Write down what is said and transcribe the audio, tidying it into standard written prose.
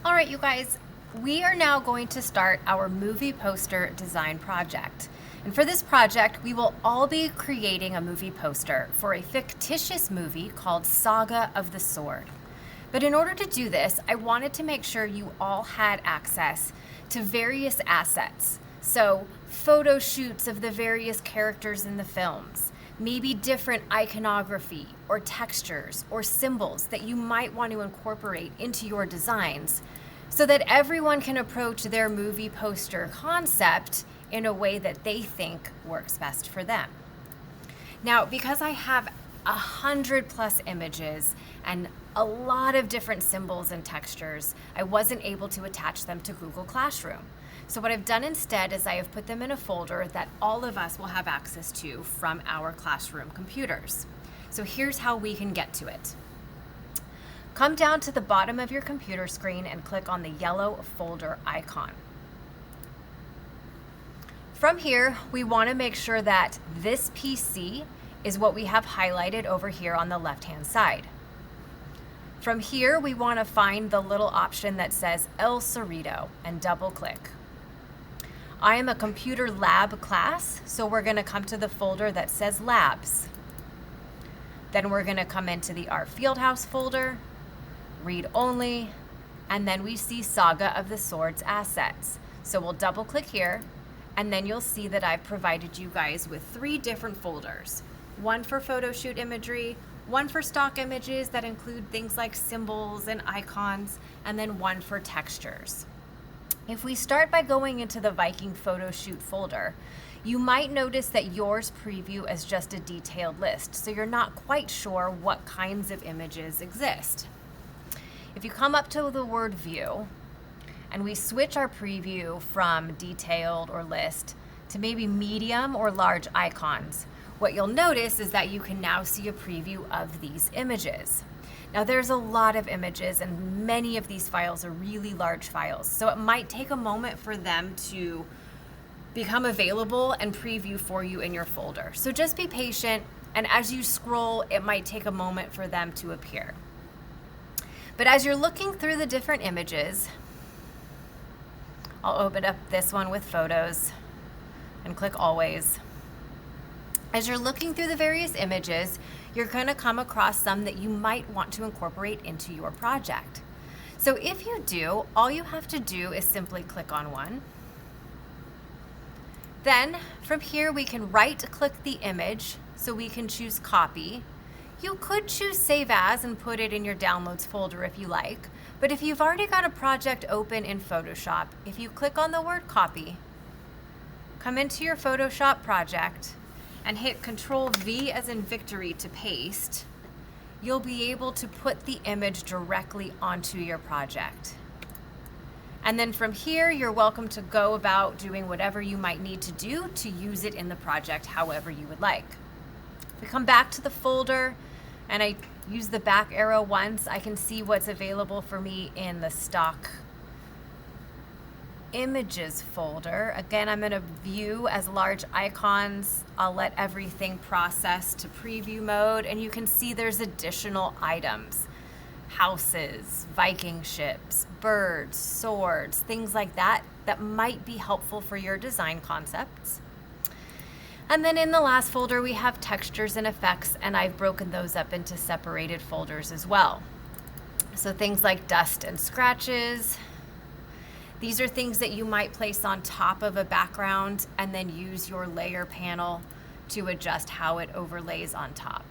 All right, you guys, we are now going to start our movie poster design project. And for this project, we will all be creating a movie poster for a fictitious movie called Saga of the Sword. But in order to do this, I wanted to make sure you all had access to various assets. So, photo shoots of the various characters in the films, maybe different iconography or textures or symbols that you might want to incorporate into your designs so that everyone can approach their movie poster concept in a way that they think works best for them. Now, because I have 100+ images and a lot of different symbols and textures, I wasn't able to attach them to Google Classroom. So what I've done instead is I have put them in a folder that all of us will have access to from our classroom computers. So here's how we can get to it. Come down to the bottom of your computer screen and click on the yellow folder icon. From here, we want to make sure that this PC is what we have highlighted over here on the left-hand side. From here, we want to find the little option that says El Cerrito and double-click. I am a computer lab class, so we're going to come to the folder that says Labs. Then we're going to come into the Art Fieldhouse folder, Read Only, and then we see Saga of the Swords assets. So we'll double-click here, and then you'll see that I've provided you guys with 3 different folders. One for photo shoot imagery, one for stock images that include things like symbols and icons, and then one for textures. If we start by going into the Viking photo shoot folder, you might notice that yours preview as just a detailed list, so you're not quite sure what kinds of images exist. If you come up to the word view, and we switch our preview from detailed or list to maybe medium or large icons, what you'll notice is that you can now see a preview of these images. Now there's a lot of images and many of these files are really large files, so it might take a moment for them to become available and preview for you in your folder. So just be patient, and as you scroll, it might take a moment for them to appear. But as you're looking through the different images, I'll open up this one with photos and click Always. As you're looking through the various images, you're going to come across some that you might want to incorporate into your project. So if you do, all you have to do is simply click on one. Then from here we can right-click the image so we can choose Copy. You could choose Save As and put it in your Downloads folder if you like, but if you've already got a project open in Photoshop, if you click on the word Copy, come into your Photoshop project, and hit Control-V as in victory to paste, you'll be able to put the image directly onto your project. And then from here, you're welcome to go about doing whatever you might need to do to use it in the project however you would like. If we come back to the folder, and I use the back arrow once, I can see what's available for me in the stock images folder. Again, I'm going to view as large icons. I'll let everything process to preview mode, and you can see there's additional items. Houses, Viking ships, birds, swords, things like that that might be helpful for your design concepts. And then in the last folder, we have textures and effects, and I've broken those up into separated folders as well. So things like dust and scratches. These are things that you might place on top of a background and then use your layer panel to adjust how it overlays on top.